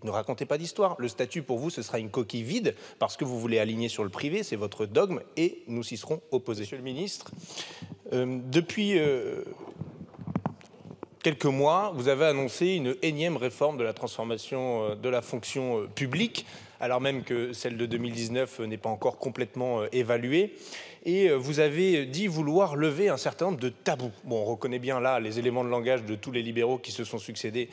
Donc ne racontez pas d'histoire. Le statut pour vous, ce sera une coquille vide parce que vous voulez aligner sur le privé, c'est votre dogme et nous y serons opposés. Monsieur le ministre, depuis quelques mois, vous avez annoncé une énième réforme de la transformation de la fonction publique, alors même que celle de 2019 n'est pas encore complètement évaluée. Et vous avez dit vouloir lever un certain nombre de tabous. Bon, on reconnaît bien là les éléments de langage de tous les libéraux qui se sont succédés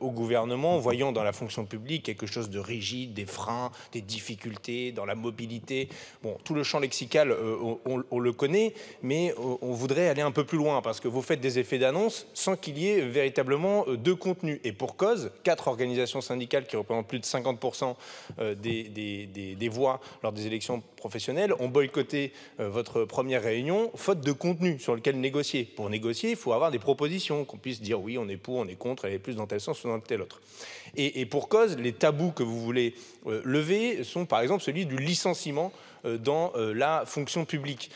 au gouvernement, voyant dans la fonction publique quelque chose de rigide, des freins, des difficultés dans la mobilité. Bon, tout le champ lexical, on le connaît, mais on voudrait aller un peu plus loin parce que vous faites des effets d'annonce sans qu'il y ait véritablement de contenu. Et pour cause, 4 organisations syndicales qui représentent plus de 50% des voix lors des élections professionnelles ont boycotté votre première réunion, faute de contenu sur lequel négocier. Pour négocier, il faut avoir des propositions, qu'on puisse dire oui, on est pour, on est contre, elle est plus dans tel sens ou dans tel autre. Et pour cause, les tabous que vous voulez lever sont par exemple celui du licenciement dans la fonction publique.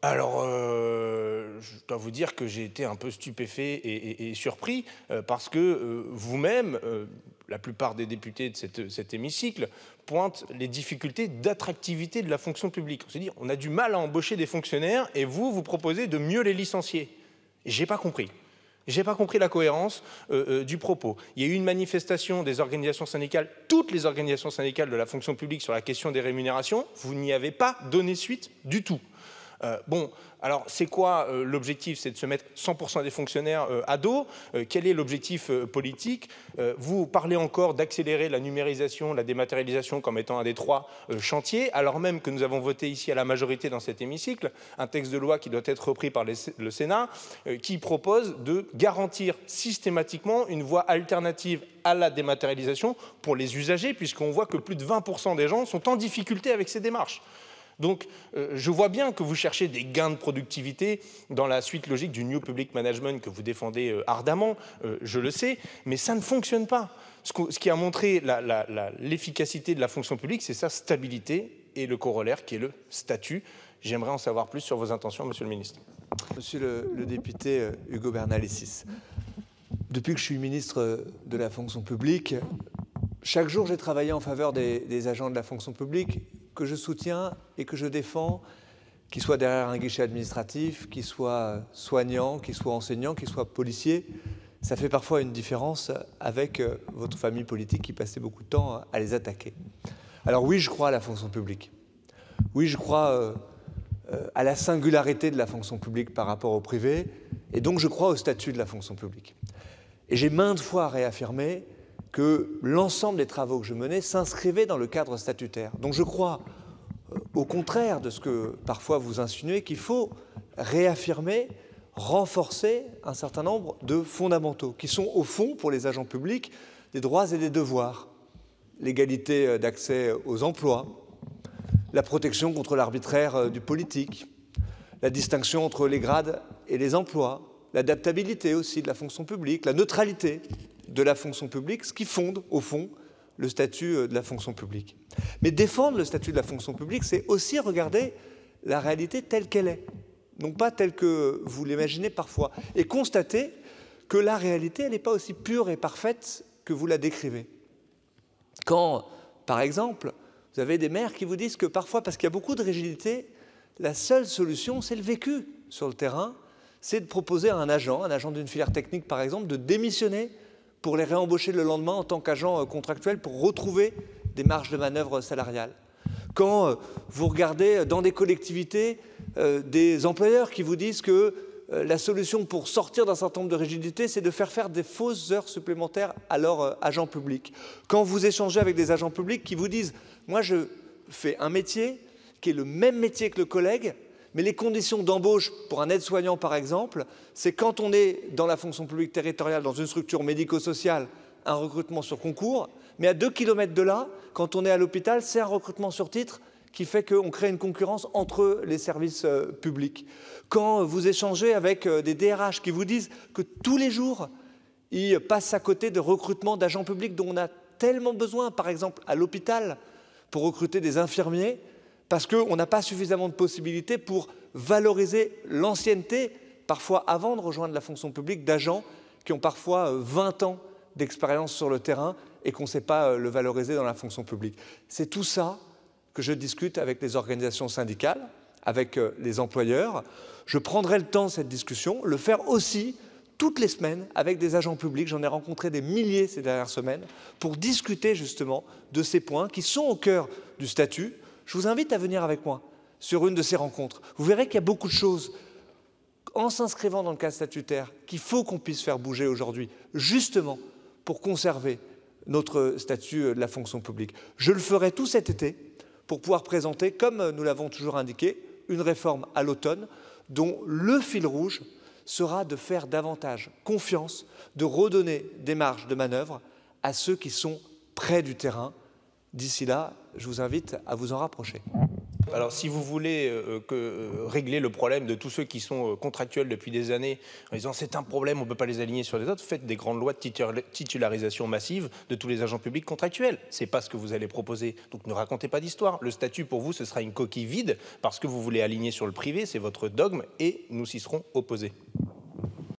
Alors, je dois vous dire que j'ai été un peu stupéfait et surpris parce que vous-même, la plupart des députés de cet hémicycle pointent les difficultés d'attractivité de la fonction publique. On s'est dit, on a du mal à embaucher des fonctionnaires et vous proposez de mieux les licencier. J'ai pas compris. J'ai pas compris la cohérence du propos. Il y a eu une manifestation des organisations syndicales, toutes les organisations syndicales de la fonction publique sur la question des rémunérations. Vous n'y avez pas donné suite du tout. Bon, alors c'est quoi l'objectif? C'est de se mettre 100% des fonctionnaires à dos. Quel est l'objectif politique? Vous parlez encore d'accélérer la numérisation, la dématérialisation comme étant un des 3 chantiers, alors même que nous avons voté ici à la majorité dans cet hémicycle un texte de loi qui doit être repris par le Sénat, qui propose de garantir systématiquement une voie alternative à la dématérialisation pour les usagers, puisqu'on voit que plus de 20% des gens sont en difficulté avec ces démarches. Donc, je vois bien que vous cherchez des gains de productivité dans la suite logique du New Public Management que vous défendez ardemment, je le sais, mais ça ne fonctionne pas. Ce qui a montré l'efficacité de la fonction publique, c'est sa stabilité et le corollaire qui est le statut. J'aimerais en savoir plus sur vos intentions, Monsieur le Ministre. Monsieur le député Ugo Bernalicis, depuis que je suis ministre de la fonction publique, chaque jour j'ai travaillé en faveur des agents de la fonction publique que je soutiens et que je défends, qu'ils soient derrière un guichet administratif, qu'ils soient soignants, qu'ils soient enseignants, qu'ils soient policiers. Ça fait parfois une différence avec votre famille politique qui passait beaucoup de temps à les attaquer. Alors oui, je crois à la fonction publique. Oui, je crois à la singularité de la fonction publique par rapport au privé, et donc je crois au statut de la fonction publique. Et j'ai maintes fois réaffirmé que l'ensemble des travaux que je menais s'inscrivaient dans le cadre statutaire. Donc je crois, au contraire de ce que parfois vous insinuez, qu'il faut réaffirmer, renforcer un certain nombre de fondamentaux, qui sont au fond, pour les agents publics, des droits et des devoirs. L'égalité d'accès aux emplois, la protection contre l'arbitraire du politique, la distinction entre les grades et les emplois, l'adaptabilité aussi de la fonction publique, la neutralité de la fonction publique, ce qui fonde, au fond, le statut de la fonction publique. Mais défendre le statut de la fonction publique, c'est aussi regarder la réalité telle qu'elle est, non pas telle que vous l'imaginez parfois, et constater que la réalité, elle n'est pas aussi pure et parfaite que vous la décrivez. Quand, par exemple, vous avez des maires qui vous disent que parfois, parce qu'il y a beaucoup de rigidité, la seule solution, c'est le vécu sur le terrain, c'est de proposer à un agent d'une filière technique, par exemple, de démissionner pour les réembaucher le lendemain en tant qu'agent contractuel pour retrouver des marges de manœuvre salariales. Quand vous regardez dans des collectivités des employeurs qui vous disent que la solution pour sortir d'un certain nombre de rigidités, c'est de faire des fausses heures supplémentaires à leurs agents publics. Quand vous échangez avec des agents publics qui vous disent « moi je fais un métier qui est le même métier que le collègue, mais les conditions d'embauche pour un aide-soignant, par exemple, c'est quand on est dans la fonction publique territoriale, dans une structure médico-sociale, un recrutement sur concours, mais à 2 km de là, quand on est à l'hôpital, c'est un recrutement sur titre qui fait qu'on crée une concurrence entre les services publics. Quand vous échangez avec des DRH qui vous disent que tous les jours, ils passent à côté de recrutement d'agents publics dont on a tellement besoin, par exemple à l'hôpital, pour recruter des infirmiers, parce qu'on n'a pas suffisamment de possibilités pour valoriser l'ancienneté, parfois avant de rejoindre la fonction publique, d'agents qui ont parfois 20 ans d'expérience sur le terrain et qu'on ne sait pas le valoriser dans la fonction publique. C'est tout ça que je discute avec les organisations syndicales, avec les employeurs. Je prendrai le temps de cette discussion, le faire aussi toutes les semaines avec des agents publics. J'en ai rencontré des milliers ces dernières semaines pour discuter justement de ces points qui sont au cœur du statut. Je vous invite à venir avec moi sur une de ces rencontres. Vous verrez qu'il y a beaucoup de choses en s'inscrivant dans le cadre statutaire qu'il faut qu'on puisse faire bouger aujourd'hui, justement pour conserver notre statut de la fonction publique. Je le ferai tout cet été pour pouvoir présenter, comme nous l'avons toujours indiqué, une réforme à l'automne dont le fil rouge sera de faire davantage confiance, de redonner des marges de manœuvre à ceux qui sont près du terrain. D'ici là, je vous invite à vous en rapprocher. Alors, si vous voulez régler le problème de tous ceux qui sont contractuels depuis des années, en disant c'est un problème, on ne peut pas les aligner sur les autres, faites des grandes lois de titularisation massive de tous les agents publics contractuels. Ce n'est pas ce que vous allez proposer. Donc, ne racontez pas d'histoire. Le statut, pour vous, ce sera une coquille vide parce que vous voulez aligner sur le privé, c'est votre dogme et nous y serons opposés.